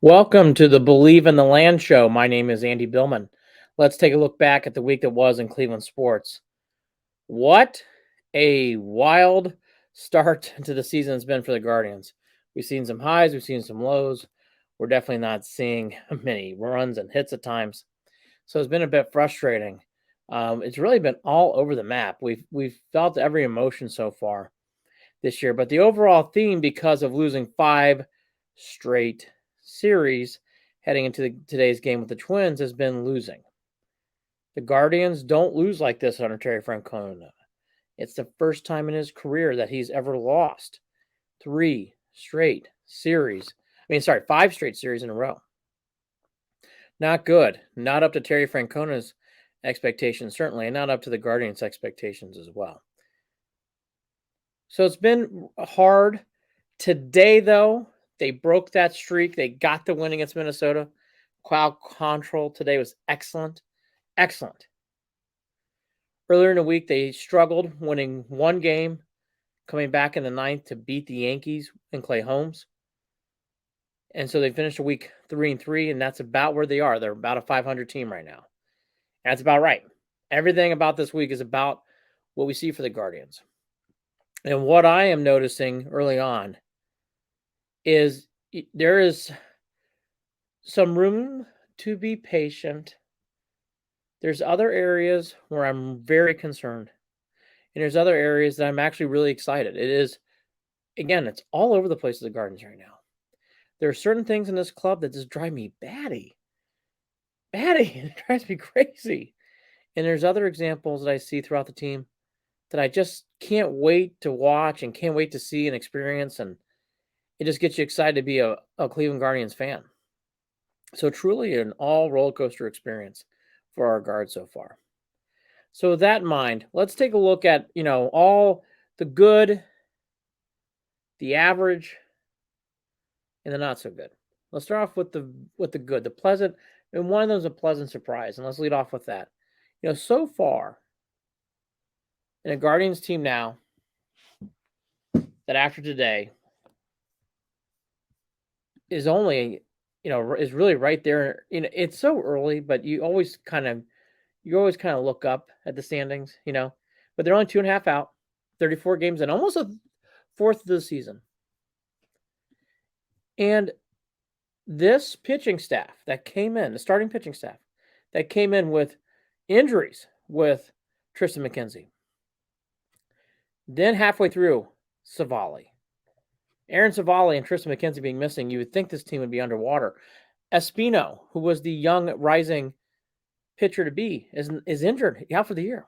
Welcome to the Believe in the Land show. My name is Andy Billman. Let's take a look back at the week that was in Cleveland sports. What a wild start to the season has been for the Guardians. We've seen some highs, we've seen some lows. We're definitely not seeing many runs and hits at times. So it's been a bit frustrating. It's really been all over the map. We've felt every emotion so far this year, but the overall theme, because of losing 5 straight series heading into today's game with the Twins, has been losing. The Guardians don't lose like this under Terry Francona. It's the first time in his career that he's ever lost 5 straight series in a row. Not good. Not up to Terry Francona's expectations, certainly, and not up to the Guardians' expectations as well. So it's been hard. Today, though, they broke that streak. They got the win against Minnesota. Crowd control today was excellent. Excellent. Earlier in the week, they struggled, winning one game, coming back in the ninth to beat the Yankees and Clay Holmes. And so they finished a week 3-3, and that's about where they are. They're about a 500 team right now. And that's about right. Everything about this week is about what we see for the Guardians. And what I am noticing early on is there is some room to be patient. There's other areas where I'm very concerned. And there's other areas that I'm actually really excited. It is, again, it's all over the place of the Guardians right now. There are certain things in this club that just drive me batty. It drives me crazy. And there's other examples that I see throughout the team that I just can't wait to watch and can't wait to see and experience. And it just gets you excited to be a Cleveland Guardians fan. So truly an all roller coaster experience for our Guards so far. So with that in mind, let's take a look at, all the good, the average, and the not so good. Let's start off with the good, the pleasant, and one of them is a pleasant surprise. And let's lead off with that. So far in a Guardians team now, that after today is only, is really right there. It's so early, but you always kind of look up at the standings, but they're only 2.5 out, 34 games and almost a fourth of the season. And this pitching staff that came in, the starting pitching staff that came in with injuries with Tristan McKenzie. Then halfway through, Aaron Savali and Tristan McKenzie being missing, you would think this team would be underwater. Espino, who was the young rising pitcher to be, is injured out for the year.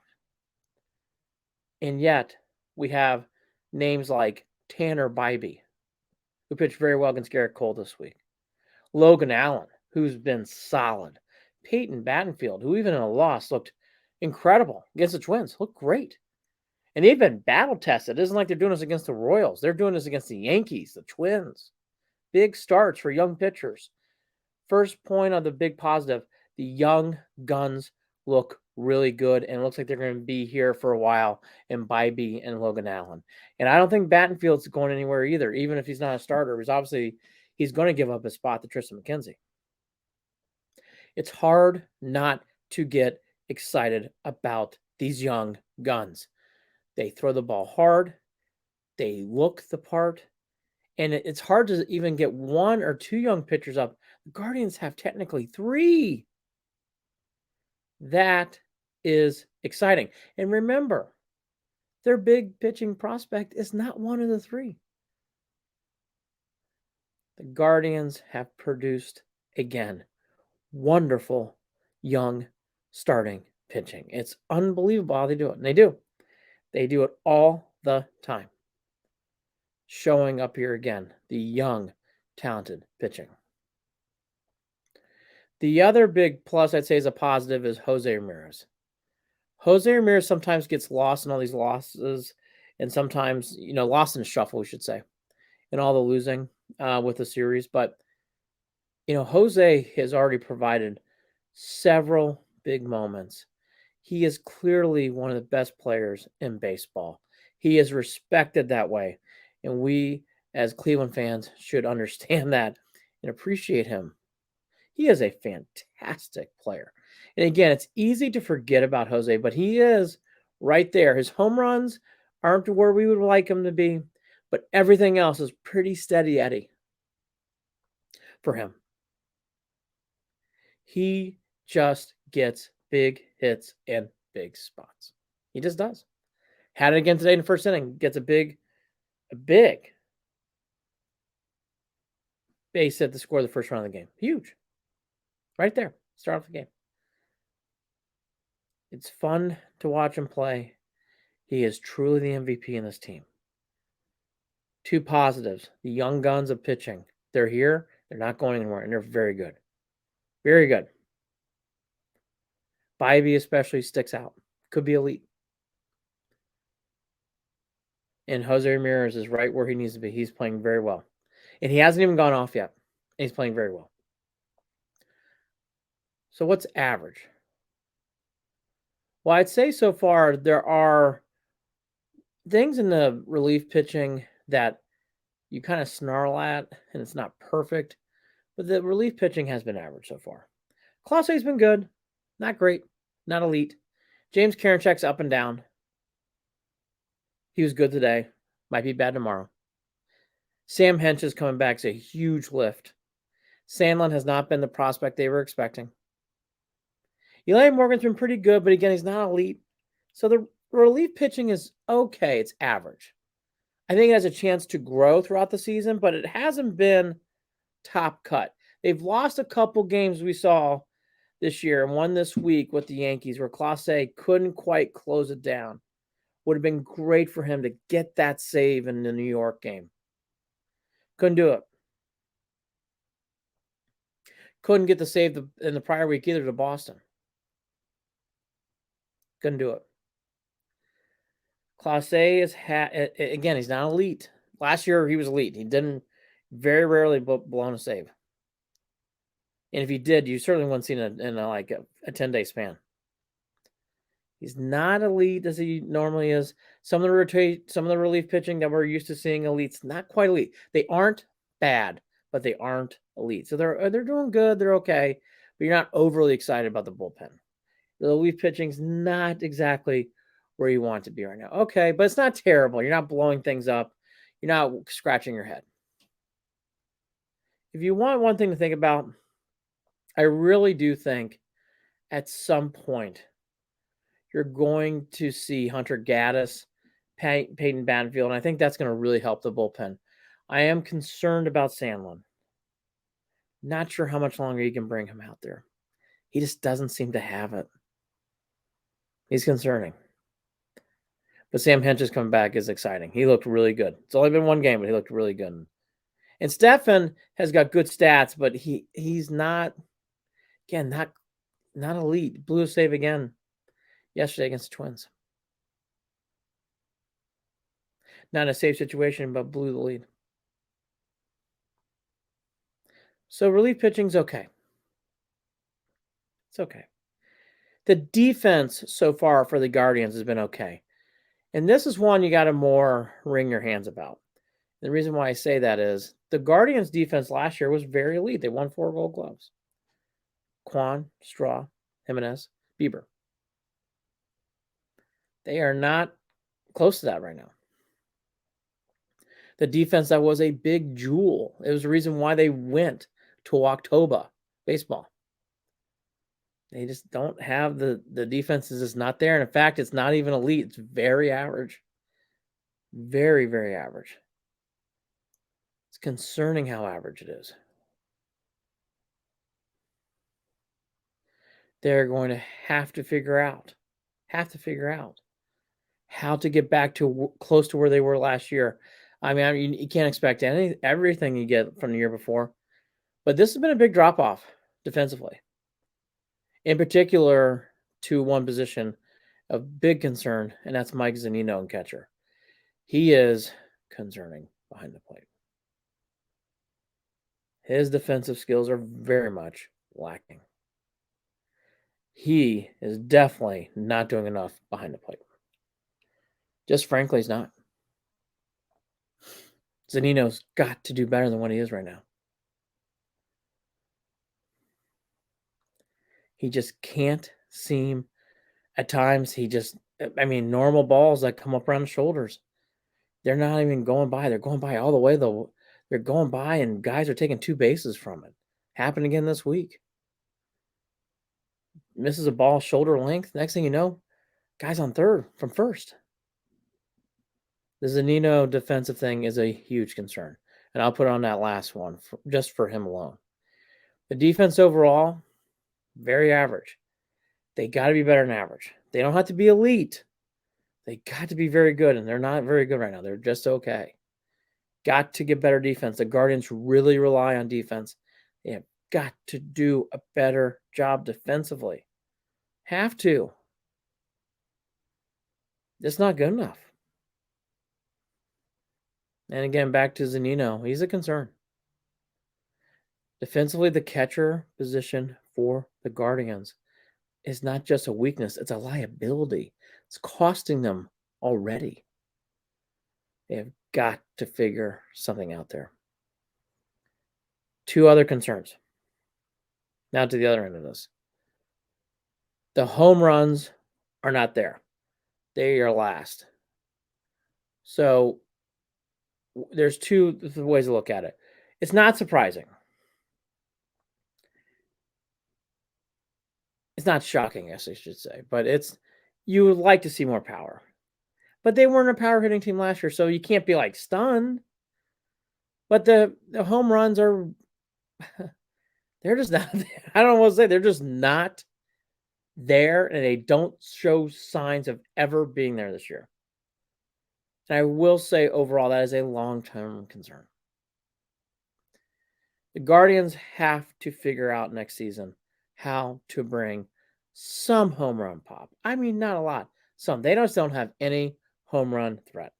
And yet, we have names like Tanner Bybee, who pitched very well against Garrett Cole this week. Logan Allen, who's been solid. Peyton Battenfield, who even in a loss looked incredible against the Twins, looked great. And they've been battle tested. It isn't like they're doing this against the Royals. They're doing this against the Yankees, the Twins. Big starts for young pitchers. First point on the big positive, the young guns look really good, and it looks like they're going to be here for a while in Bybee and Logan Allen. And I don't think Battenfield's going anywhere either, even if he's not a starter, because obviously he's going to give up his spot to Tristan McKenzie. It's hard not to get excited about these young guns. They throw the ball hard. They look the part. And it's hard to even get one or two young pitchers up. The Guardians have technically 3. That is exciting. And remember, their big pitching prospect is not one of the 3. The Guardians have produced, again, wonderful young starting pitching. It's unbelievable how they do it. And they do. They do it all the time. Showing up here again, the young, talented pitching. The other big plus I'd say is a positive is Jose Ramirez. Jose Ramirez sometimes gets lost in all these losses, and sometimes, lost in the shuffle, we should say, in all the losing with the series. But, Jose has already provided several big moments. He is clearly one of the best players in baseball. He is respected that way. And we, as Cleveland fans, should understand that and appreciate him. He is a fantastic player. And again, it's easy to forget about Jose, but he is right there. His home runs aren't where we would like him to be, but everything else is pretty steady Eddie for him. He just gets big hits and big spots. He just does. Had it again today in the first inning. Gets a big base hit to score the first round of the game. Huge. Right there. Start off the game. It's fun to watch him play. He is truly the MVP in this team. Two positives. The young guns of pitching. They're here. They're not going anywhere, and they're very good. Very good. Bybee especially sticks out. Could be elite. And Jose Ramirez is right where he needs to be. He's playing very well. And he hasn't even gone off yet. He's playing very well. So what's average? Well, I'd say so far there are things in the relief pitching that you kind of snarl at, and it's not perfect. But the relief pitching has been average so far. Clase has been good. Not great. Not elite. James Karinchak's up and down. He was good today. Might be bad tomorrow. Sam Hench is coming back. It's a huge lift. Sandlin has not been the prospect they were expecting. Eli Morgan's been pretty good, but again, he's not elite. So the relief pitching is okay. It's average. I think it has a chance to grow throughout the season, but it hasn't been top cut. They've lost a couple games we saw this year and one this week with the Yankees where Clase couldn't quite close it down. Would have been great for him to get that save in the New York game. Couldn't do it. Couldn't get the save in the prior week either to Boston. Couldn't do it. Clase is again, he's not elite. Last year he was elite. He didn't very rarely blown a save. And if he did, you certainly wouldn't see it in like a 10-day span. He's not elite as he normally is. Some of the relief pitching that we're used to seeing elites, not quite elite. They aren't bad, but they aren't elite. So they're doing good. They're okay, but you're not overly excited about the bullpen. The relief pitching's not exactly where you want it to be right now. Okay, but it's not terrible. You're not blowing things up. You're not scratching your head. If you want one thing to think about, I really do think at some point you're going to see Hunter Gaddis, Peyton Banfield, and I think that's going to really help the bullpen. I am concerned about Sandlin. Not sure how much longer you can bring him out there. He just doesn't seem to have it. He's concerning. But Sam Hench's coming back is exciting. He looked really good. It's only been one game, but he looked really good. And Stefan has got good stats, but he's not, again, not elite. Blew a save again yesterday against the Twins. Not in a safe situation, but blew the lead. So relief pitching's okay. It's okay. The defense so far for the Guardians has been okay. And this is one you got to more wring your hands about. The reason why I say that is the Guardians defense last year was very elite. They won 4 Gold Gloves. Kwan, Straw, Jimenez, Bieber. They are not close to that right now. The defense that was a big jewel. It was the reason why they went to October baseball. They just don't have the defense is just not there. And in fact, it's not even elite. It's very average. Very, very average. It's concerning how average it is. They're going to have to figure out how to get back to close to where they were last year. I mean, you can't expect everything you get from the year before. But this has been a big drop-off defensively. In particular, to one position of big concern, and that's Mike Zunino and catcher. He is concerning behind the plate. His defensive skills are very much lacking. He is definitely not doing enough behind the plate. Just frankly, he's not. Zunino's got to do better than what he is right now. He just can't seem at times, normal balls that come up around the shoulders, they're not even going by. They're going by all the way, though. They're going by, and guys are taking 2 bases from it. Happened again this week. Misses a ball shoulder length. Next thing you know, guy's on third from first. The Zunino defensive thing is a huge concern, and I'll put on that last one just for him alone. The defense overall, very average. They got to be better than average. They don't have to be elite. They got to be very good, and they're not very good right now. They're just okay. Got to get better defense. The Guardians really rely on defense. They have got to do a better job defensively. Have to. It's not good enough. And again, back to Zunino. He's a concern. Defensively, the catcher position for the Guardians is not just a weakness, it's a liability. It's costing them already. They have got to figure something out there. 2 other concerns. Now to the other end of this. The home runs are not there. They are last. So there's 2 ways to look at it. It's not surprising. It's not shocking, I should say, but you would like to see more power. But they weren't a power hitting team last year, so you can't be like stunned. But the home runs are they're just not I don't know what to say. They're just not there, and they don't show signs of ever being there this year. And I will say overall that is a long-term concern. The Guardians have to figure out next season how to bring some home run pop. I mean, not a lot. Some. They just don't have any home run threat.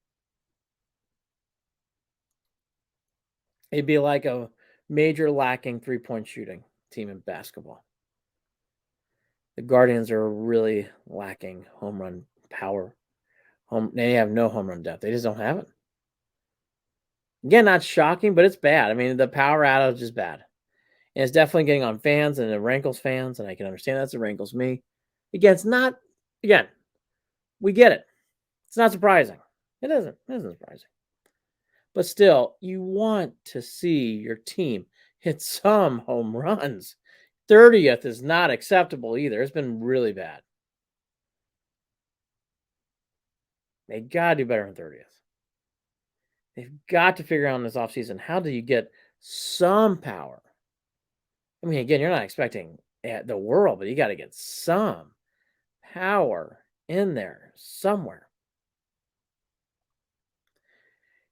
It'd be like a major lacking 3-point shooting team in basketball. The Guardians are really lacking home run power. They have no home run depth. They just don't have it. Again, not shocking, but it's bad. I mean, the power outage is bad. And it's definitely getting on fans, and it rankles fans, and I can understand that. It rankles me. Again, it's not, we get it. It's not surprising. It isn't surprising. But still, you want to see your team hit some home runs. 30th is not acceptable either. It's been really bad. They got to do better than 30th. They've got to figure out in this offseason, how do you get some power? I mean, again, you're not expecting the world, but you got to get some power in there somewhere.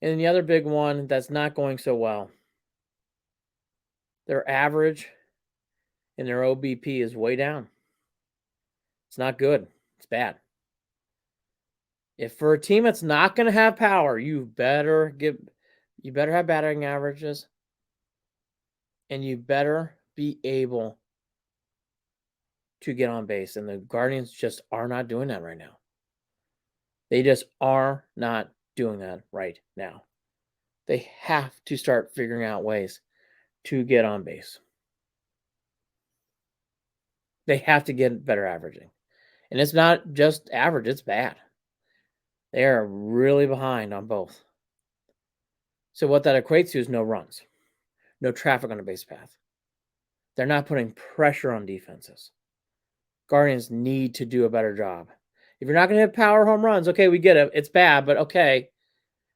And the other big one that's not going so well, their average and their OBP is way down. It's not good. It's bad. If for a team that's not going to have power, you better have batting averages, and you better be able to get on base. And the Guardians just are not doing that right now. They just are not doing that right now. They have to start figuring out ways to get on base. They have to get better averaging. And it's not just average, it's bad. They are really behind on both. So what that equates to is no runs, no traffic on the base path. They're not putting pressure on defenses. Guardians need to do a better job. If you're not going to hit power home runs, okay, we get it. It's bad, but okay.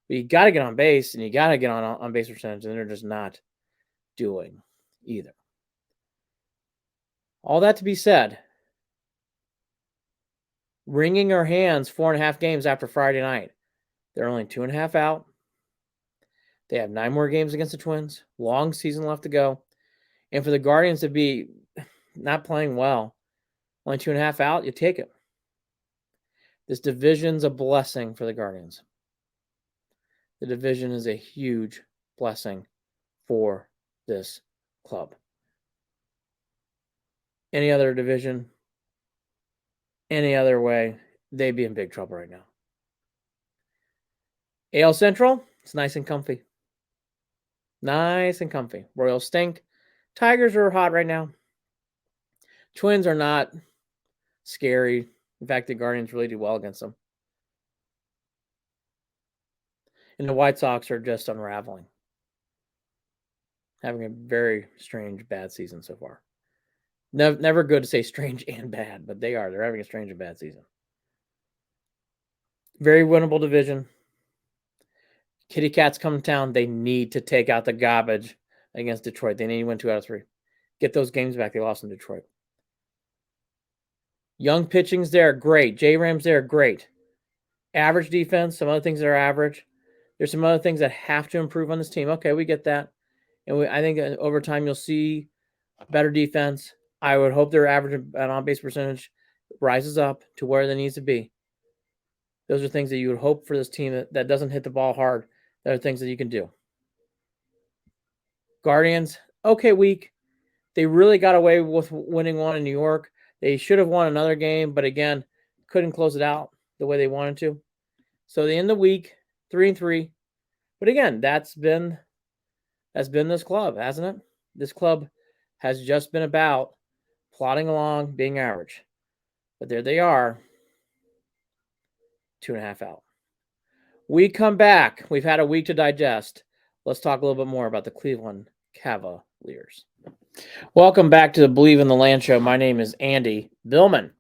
But you got to get on base, and you got to get on base percentage, and they're just not doing either. All that to be said, wringing our hands 4.5 games after Friday night. They're only 2.5 out. They have 9 more games against the Twins. Long season left to go. And for the Guardians to be not playing well, only 2.5 out, you take it. This division's a blessing for the Guardians. The division is a huge blessing for this club. Any other division, any other way, they'd be in big trouble right now. AL Central, it's nice and comfy. Nice and comfy. Royals stink. Tigers are hot right now. Twins are not scary. In fact, the Guardians really do well against them. And the White Sox are just unraveling, having a very strange, bad season so far. Never good to say strange and bad, but they are. They're having a strange and bad season. Very winnable division. Kitty Cats come to town. They need to take out the garbage against Detroit. They need to win 2 out of 3. Get those games back. They lost in Detroit. Young pitching's there. Great. J-Ram's there. Great. Average defense. Some other things that are average. There's some other things that have to improve on this team. Okay, we get that. And I think over time you'll see better defense. I would hope their average on-base percentage rises up to where it needs to be. Those are things that you would hope for this team that doesn't hit the ball hard. That are things that you can do. Guardians, okay week. They really got away with winning one in New York. They should have won another game, but again, couldn't close it out the way they wanted to. So they end the week 3-3. But again, that's been this club, hasn't it? This club has just been about plodding along, being average. But there they are, 2.5 out. We come back. We've had a week to digest. Let's talk a little bit more about the Cleveland Cavaliers. Welcome back to the Believe in the Land show. My name is Andy Billman.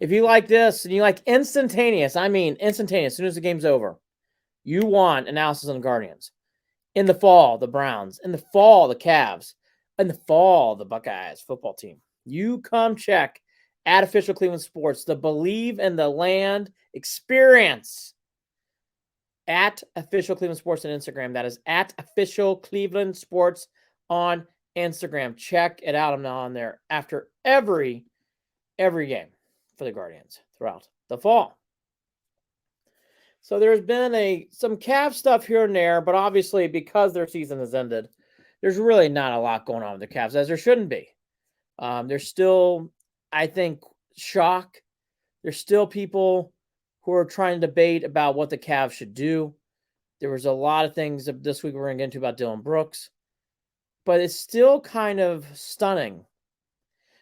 If you like this and you like instantaneous, as soon as the game's over, you want analysis on the Guardians. In the fall, the Browns. In the fall, the Cavs. In the fall, the Buckeyes football team. You come check at Official Cleveland Sports, the Believe in the Land experience. At Official Cleveland Sports on Instagram. That is at Official Cleveland Sports on Instagram. Check it out. I'm now on there after every game for the Guardians throughout the fall. So there's been some Cavs stuff here and there, but obviously because their season has ended, there's really not a lot going on with the Cavs, as there shouldn't be. There's still, I think, shock. There's still people who are trying to debate about what the Cavs should do. There was a lot of things this week we're going to get into about Dylan Brooks. But it's still kind of stunning.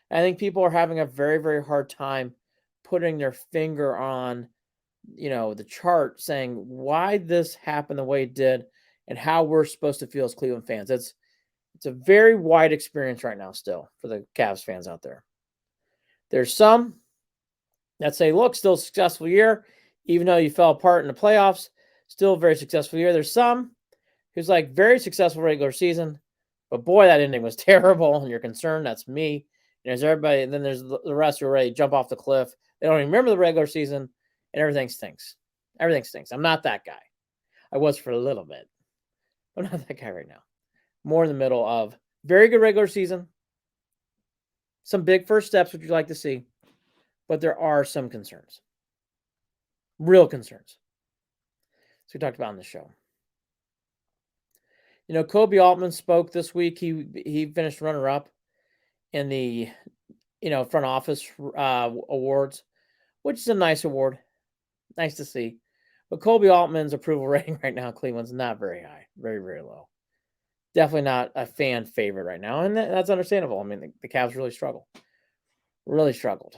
I think people are having a very, very hard time putting their finger on, the chart, saying why this happened the way it did and how we're supposed to feel as Cleveland fans. It's a very wide experience right now still for the Cavs fans out there. There's some that say, look, still a successful year, even though you fell apart in the playoffs, still a very successful year. There's some who's like very successful regular season, but boy, that ending was terrible, and you're concerned. That's me. And there's everybody, and then there's the rest who are ready to jump off the cliff. They don't even remember the regular season, and everything stinks. Everything stinks. I'm not that guy. I was for a little bit. I'm not that guy right now. More in the middle of very good regular season, some big first steps, which you'd like to see, but there are some concerns. Real concerns. So we talked about on the show. Kobe Altman spoke this week. He finished runner-up in the, front office awards, which is a nice award. Nice to see. But Kobe Altman's approval rating right now in Cleveland's not very high. Very, very low. Definitely not a fan favorite right now. And that's understandable. I mean, the Cavs really struggle. Really struggled.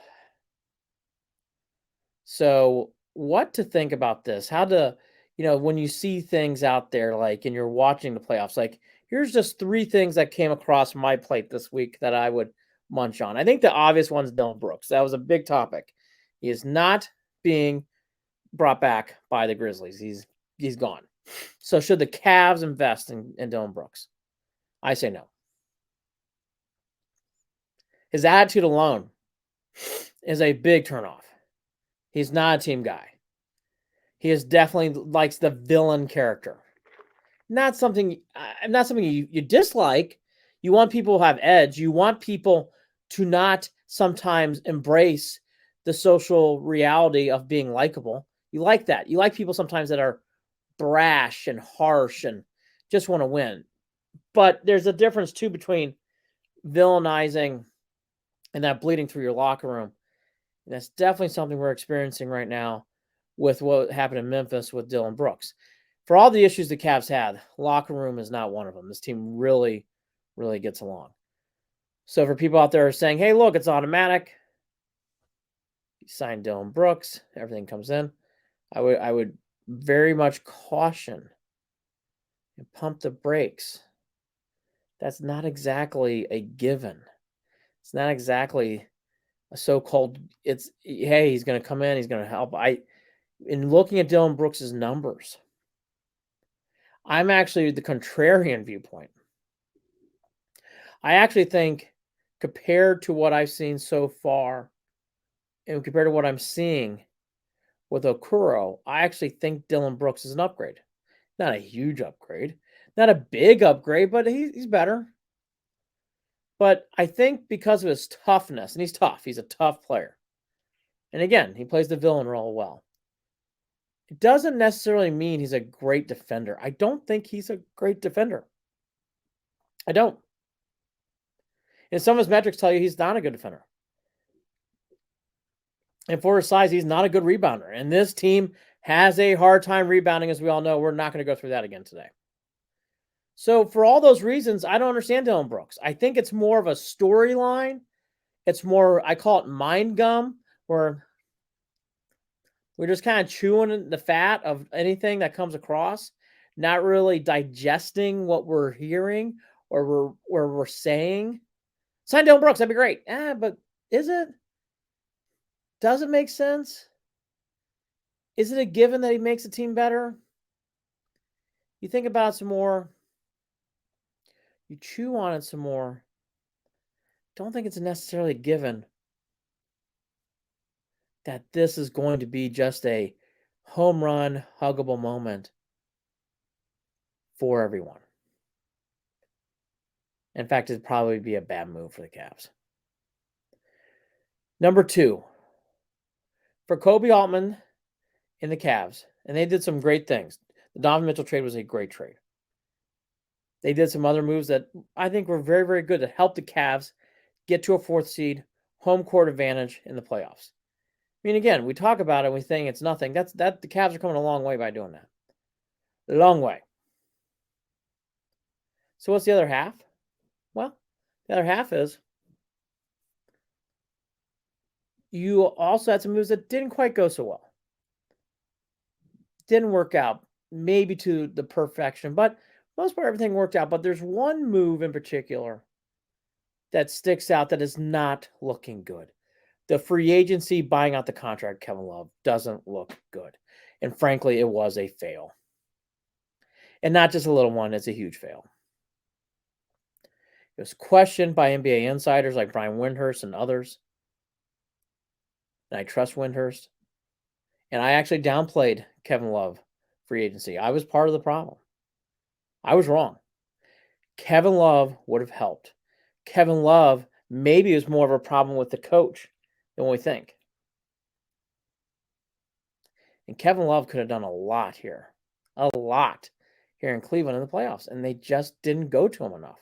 So what to think about this? How to... when you see things out there, like, and you're watching the playoffs, like, here's just 3 things that came across my plate this week that I would munch on. I think the obvious one's Dylan Brooks. That was a big topic. He is not being brought back by the Grizzlies. He's gone. So should the Cavs invest in Dylan Brooks? I say no. His attitude alone is a big turnoff. He's not a team guy. He is definitely likes the villain character. Not something you dislike. You want people to have edge. You want people to not sometimes embrace the social reality of being likable. You like that. You like people sometimes that are brash and harsh and just want to win. But there's a difference too between villainizing and that bleeding through your locker room. And that's definitely something we're experiencing right now with what happened in Memphis with Dylan Brooks. For all the issues the Cavs had, locker room is not one of them. This team really, really gets along. So for people out there saying, hey, look, it's automatic. You sign Dylan Brooks, everything comes in. I would very much caution and pump the brakes. That's not exactly a given. It's not exactly a so-called, hey, he's going to come in, he's going to help. In looking at Dylan Brooks's numbers, I'm actually the contrarian viewpoint. I actually think compared to what I've seen so far and compared to what I'm seeing with Okuro, I actually think Dylan Brooks is an upgrade. Not a huge upgrade, not a big upgrade, but he's better. But I think because of his toughness, and he's tough, he's a tough player. And again, he plays the villain role well. It doesn't necessarily mean he's a great defender. I don't think he's a great defender. I don't. And some of his metrics tell you he's not a good defender. And for his size, he's not a good rebounder. And this team has a hard time rebounding, as we all know. We're not going to go through that again today. So for all those reasons, I don't understand Dylan Brooks. I think it's more of a storyline. It's more, I call it mind gum, where we're just kind of chewing the fat of anything that comes across, not really digesting what we're hearing or we're saying. Sign Dylan Brooks, that'd be great. But is it? Does it make sense? Is it a given that he makes the team better? You think about it some more. You chew on it some more. Don't think it's necessarily given that this is going to be just a home run, huggable moment for everyone. In fact, it'd probably be a bad move for the Cavs. Number 2, for Kobe Altman in the Cavs, and they did some great things. The Donovan Mitchell trade was a great trade. They did some other moves that I think were very, very good to help the Cavs get to a 4th seed, home court advantage in the playoffs. I mean, again, we talk about it and we think it's nothing. That the Cavs are coming a long way by doing that. A long way. So what's the other half? Well, the other half is you also had some moves that didn't quite go so well. Didn't work out, maybe to the perfection, but most part everything worked out. But there's one move in particular that sticks out that is not looking good. The free agency buying out the contract, Kevin Love, doesn't look good. And frankly, it was a fail. And not just a little one, it's a huge fail. It was questioned by NBA insiders like Brian Windhurst and others. And I trust Windhurst. And I actually downplayed Kevin Love free agency. I was part of the problem. I was wrong. Kevin Love would have helped. Kevin Love maybe was more of a problem with the coach than we think. And Kevin Love could have done a lot here. A lot here in Cleveland in the playoffs. And they just didn't go to him enough.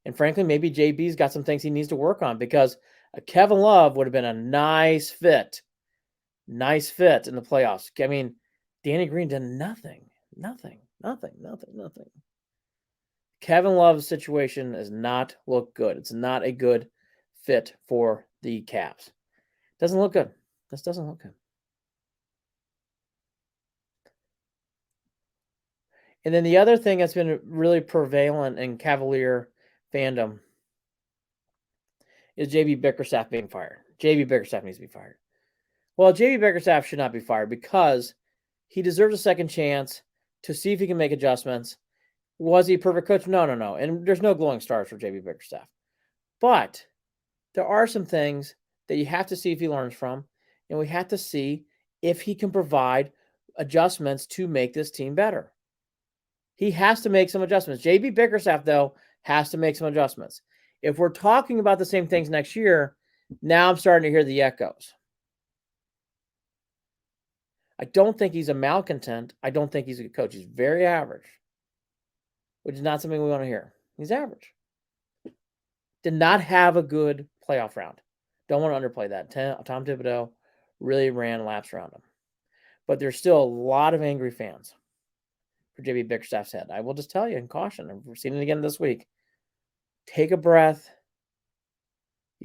And frankly, maybe JB's got some things he needs to work on because Kevin Love would have been a nice fit. Nice fit in the playoffs. I mean, Danny Green did nothing. Kevin Love's situation does not look good. It's not a good fit for the Cavs. Doesn't look good. This doesn't look good. And then the other thing that's been really prevalent in Cavalier fandom is JB Bickerstaff being fired. JB Bickerstaff needs to be fired. Well, JB Bickerstaff should not be fired because he deserves a second chance to see if he can make adjustments. Was he a perfect coach? No. And there's no glowing stars for JB Bickerstaff. But there are some things that you have to see if he learns from, and we have to see if he can provide adjustments to make this team better. He has to make some adjustments. JB Bickerstaff, though, has to make some adjustments. If we're talking about the same things next year, now I'm starting to hear the echoes. I don't think he's a malcontent. I don't think he's a good coach. He's very average, which is not something we want to hear. He's average. Did not have a good playoff round. Don't want to underplay that. Tom Thibodeau really ran laps around him. But there's still a lot of angry fans for JB Bickerstaff's head. I will just tell you in caution, and we're seeing it again this week. Take a breath.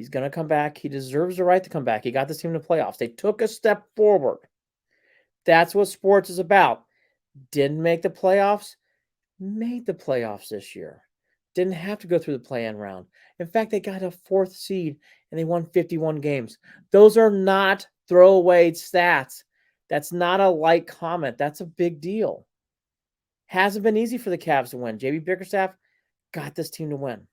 He's going to come back. He deserves the right to come back. He got this team to the playoffs. They took a step forward. That's what sports is about. Didn't make the playoffs. Made the playoffs this year. Didn't have to go through the play-in round. In fact, they got a 4th seed and they won 51 games. Those are not throwaway stats. That's not a light comment. That's a big deal. Hasn't been easy for the Cavs to win. JB Bickerstaff got this team to win.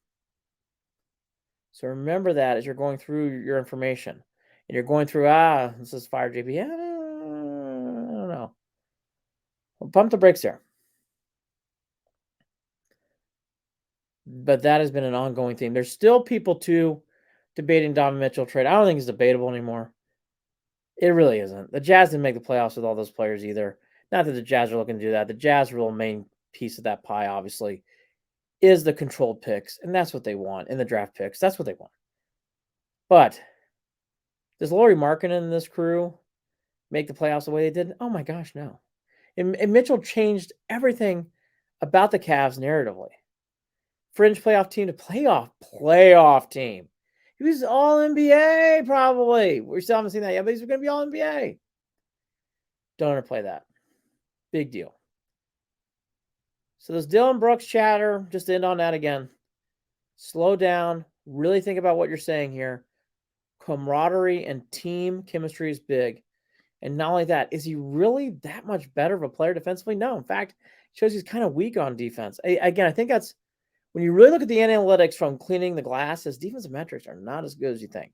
So remember that as you're going through your information. And you're going through, this is fire JB. I don't know. Well, pump the brakes there. But that has been an ongoing theme. There's still people, too, debating Donovan Mitchell trade. I don't think it's debatable anymore. It really isn't. The Jazz didn't make the playoffs with all those players either. Not that the Jazz are looking to do that. The Jazz real main piece of that pie, obviously, is the controlled picks, and that's what they want, in the draft picks. That's what they want. But does Lauri Markkanen and this crew make the playoffs the way they did? Oh, my gosh, no. And Mitchell changed everything about the Cavs narratively. Fringe playoff team to playoff team. He was all NBA, probably. We still haven't seen that yet, but he's going to be all NBA. Don't underplay that. Big deal. So this Dylan Brooks chatter, just end on that again. Slow down. Really think about what you're saying here. Camaraderie and team chemistry is big. And not only that, is he really that much better of a player defensively? No. In fact, it shows he's kind of weak on defense. Again, I think that's when you really look at the analytics from cleaning the glass, his defensive metrics are not as good as you think.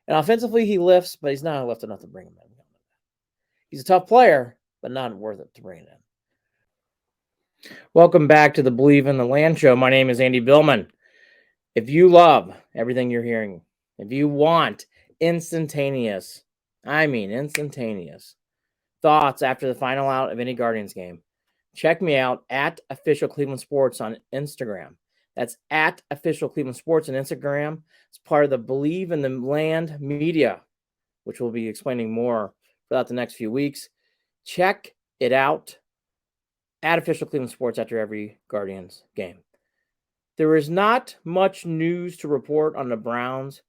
And offensively, he lifts, but he's not lift enough to bring him in. He's a tough player, but not worth it to bring it in. Welcome back to the Believe in the Land Show. My name is Andy Billman. If you love everything you're hearing, if you want instantaneous thoughts after the final out of any Guardians game, check me out at Official Cleveland Sports on Instagram. That's at Official Cleveland Sports on Instagram. It's part of the Believe in the Land media, which we'll be explaining more throughout the next few weeks. Check it out at Official Cleveland Sports after every Guardians game. There is not much news to report on the Browns.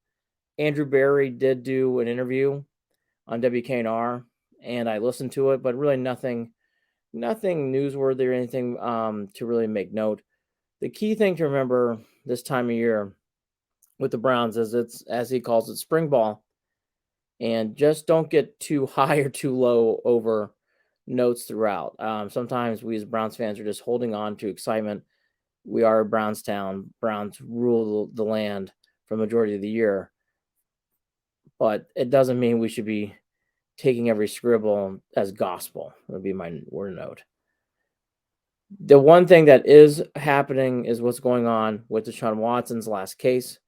Andrew Berry did do an interview on WKNR, and I listened to it, but really nothing newsworthy or anything to really make note. The key thing to remember this time of year with the Browns is it's, as he calls it, spring ball. And just don't get too high or too low over notes throughout. Sometimes we as Browns fans are just holding on to excitement. We are Brownstown. Browns rule the land for the majority of the year. But it doesn't mean we should be taking every scribble as gospel. That would be my word note. The one thing that is happening is what's going on with Deshaun Watson's last case.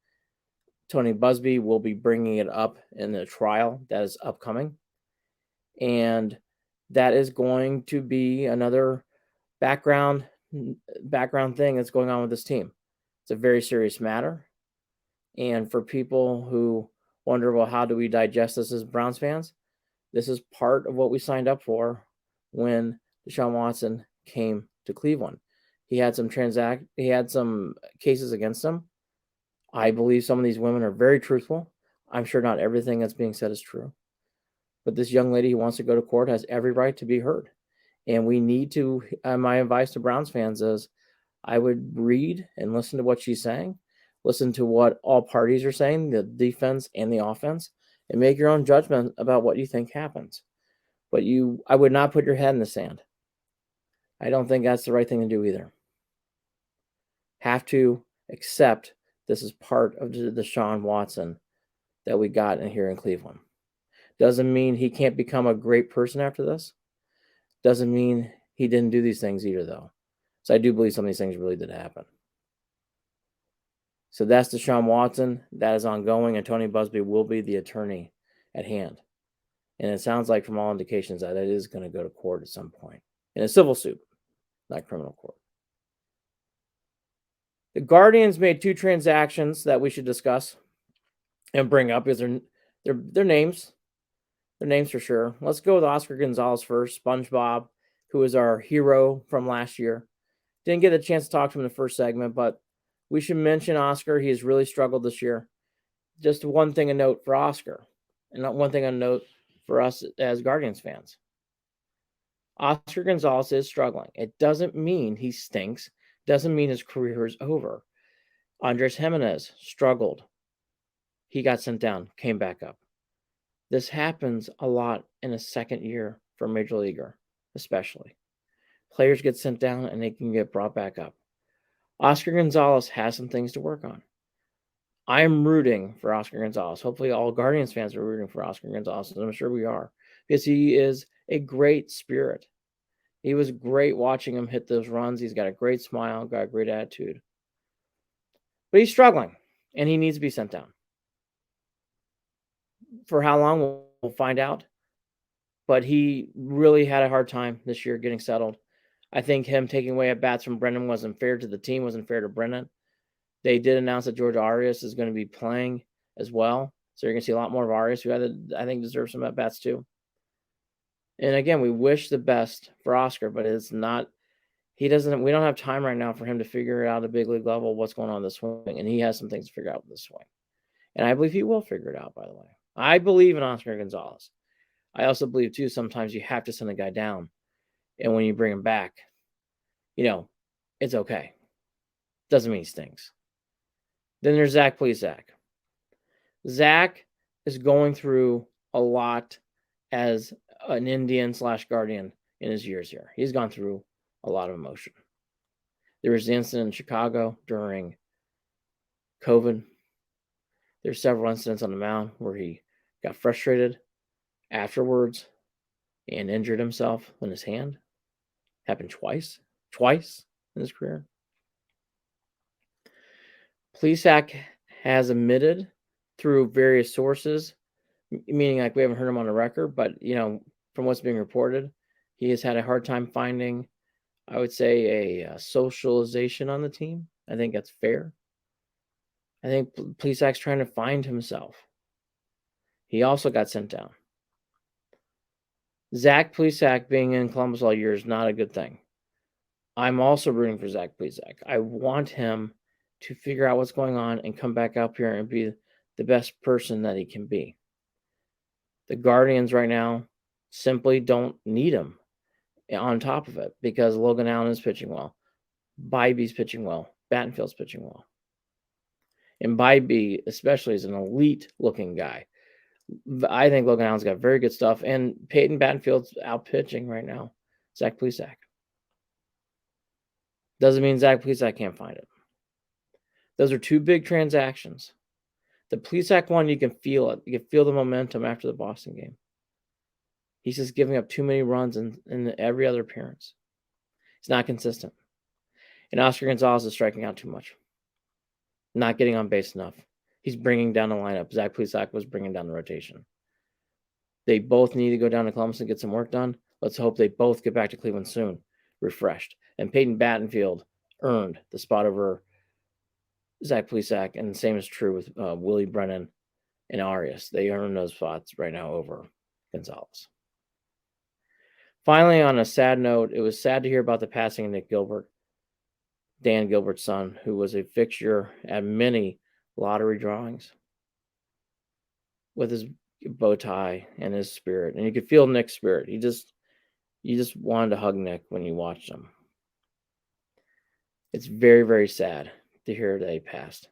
Tony Busby will be bringing it up in the trial that is upcoming. And that is going to be another background thing that's going on with this team. It's a very serious matter. And for people who wonder, well, how do we digest this as Browns fans? This is part of what we signed up for when Deshaun Watson came to Cleveland. He had some cases against him. I believe some of these women are very truthful. I'm sure not everything that's being said is true. But this young lady who wants to go to court has every right to be heard. And we need to, my advice to Browns fans is I would read and listen to what she's saying, listen to what all parties are saying, the defense and the offense, and make your own judgment about what you think happens. But I would not put your head in the sand. I don't think that's the right thing to do either. Have to accept this is part of the Deshaun Watson that we got in here in Cleveland. Doesn't mean he can't become a great person after this. Doesn't mean he didn't do these things either, though. So I do believe some of these things really did happen. So that's Deshaun Watson. That is ongoing, and Tony Busby will be the attorney at hand. And it sounds like from all indications that it is going to go to court at some point in a civil suit, not criminal court. The Guardians made 2 transactions that we should discuss and bring up because they're names. They're names for sure. Let's go with Oscar Gonzalez first, SpongeBob, who is our hero from last year. Didn't get a chance to talk to him in the first segment, but we should mention Oscar. He has really struggled this year. Just one thing a note for Oscar, and not one thing a note for us as Guardians fans. Oscar Gonzalez is struggling. It doesn't mean he stinks. Doesn't mean his career is over. Andres Jimenez struggled. He got sent down, came back up. This happens a lot in a second year for a major leaguer, especially. Players get sent down and they can get brought back up. Oscar Gonzalez has some things to work on. I am rooting for Oscar Gonzalez. Hopefully, all Guardians fans are rooting for Oscar Gonzalez, and I'm sure we are, because he is a great spirit. He was great watching him hit those runs. He's got a great smile, got a great attitude. But he's struggling, and he needs to be sent down. For how long, we'll find out. But he really had a hard time this year getting settled. I think him taking away at bats from Brennan wasn't fair to the team, wasn't fair to Brennan. They did announce that George Arias is going to be playing as well. So you're going to see a lot more of Arias, who I think deserves some at-bats too. And again, we wish the best for Oscar, but it's not – we don't have time right now for him to figure out at a big league level what's going on in the swing, and he has some things to figure out with the swing. And I believe he will figure it out, by the way. I believe in Oscar Gonzalez. I also believe, too, sometimes you have to send a guy down. And when you bring him back, it's okay. Doesn't mean he stinks. Then there's Zach Plesac. Zach is going through a lot as an Indian/Guardian in his years here. He's gone through a lot of emotion. There was the incident in Chicago during COVID. There's several incidents on the mound where he got frustrated afterwards and injured himself in his hand. Happened twice in his career. Plesac has admitted through various sources, meaning like we haven't heard him on the record, but from what's being reported, he has had a hard time finding, I would say, a socialization on the team. I think that's fair. I think Plesac's trying to find himself. He also got sent down. Zach Plesac being in Columbus all year is not a good thing. I'm also rooting for Zach Plesac. I want him to figure out what's going on and come back up here and be the best person that he can be. The Guardians right now simply don't need him on top of it because Logan Allen is pitching well. Bybee's pitching well. Battenfield's pitching well. And Bybee especially is an elite-looking guy. I think Logan Allen's got very good stuff, and Peyton Battenfield's out pitching right now. Zach Plesac. Doesn't mean Zach Plesac can't find it. Those are two big transactions. The Plesac one, you can feel it. You can feel the momentum after the Boston game. He's just giving up too many runs in every other appearance. He's not consistent. And Oscar Gonzalez is striking out too much. Not getting on base enough. He's bringing down the lineup. Zach Plesac was bringing down the rotation. They both need to go down to Columbus and get some work done. Let's hope they both get back to Cleveland soon, refreshed. And Peyton Battenfield earned the spot over Zach Plesac, and the same is true with Willie Brennan and Arias. They earn those spots right now over Gonzalez. Finally, on a sad note, it was sad to hear about the passing of Nick Gilbert, Dan Gilbert's son, who was a fixture at many lottery drawings with his bow tie and his spirit. And you could feel Nick's spirit. You just wanted to hug Nick when you watched him. It's very, very sad to hear that he passed.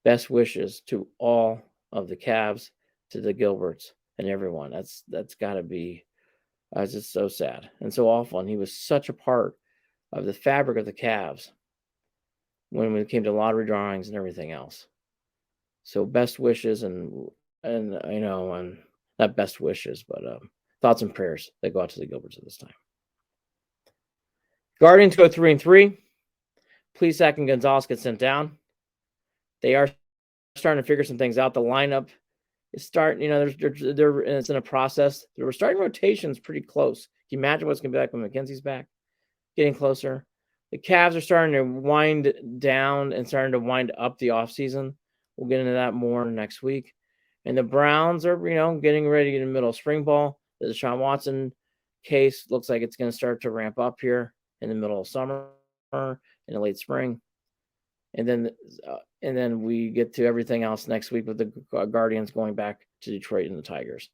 Best wishes to all of the Cavs, to the Gilberts, and everyone. That's got to be just so sad and so awful. And he was such a part of the fabric of the Cavs when it came to lottery drawings and everything else. So best wishes and not best wishes, but thoughts and prayers that go out to the Gilberts at this time. Guardians go 3-3. Plesac and Gonzalez get sent down. They are starting to figure some things out. The lineup is starting, it's in a process. We're starting rotations pretty close. Can you imagine what's going to be like when McKenzie's back? Getting closer. The Cavs are starting to wind down and starting to wind up the offseason. We'll get into that more next week. And the Browns are, getting ready in the middle of spring ball. The Deshaun Watson case looks like it's going to start to ramp up here in the middle of summer, in the late spring. And then And then we get to everything else next week with the Guardians going back to Detroit and the Tigers.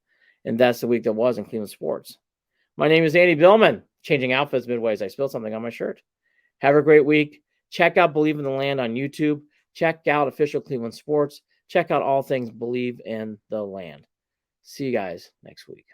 And that's the week that was in Cleveland sports. My name is Andy Billman, changing outfits midways. I spilled something on my shirt. Have a great week. Check out Believe in the Land on YouTube. Check out Official Cleveland Sports. Check out all things Believe in the Land. See you guys next week.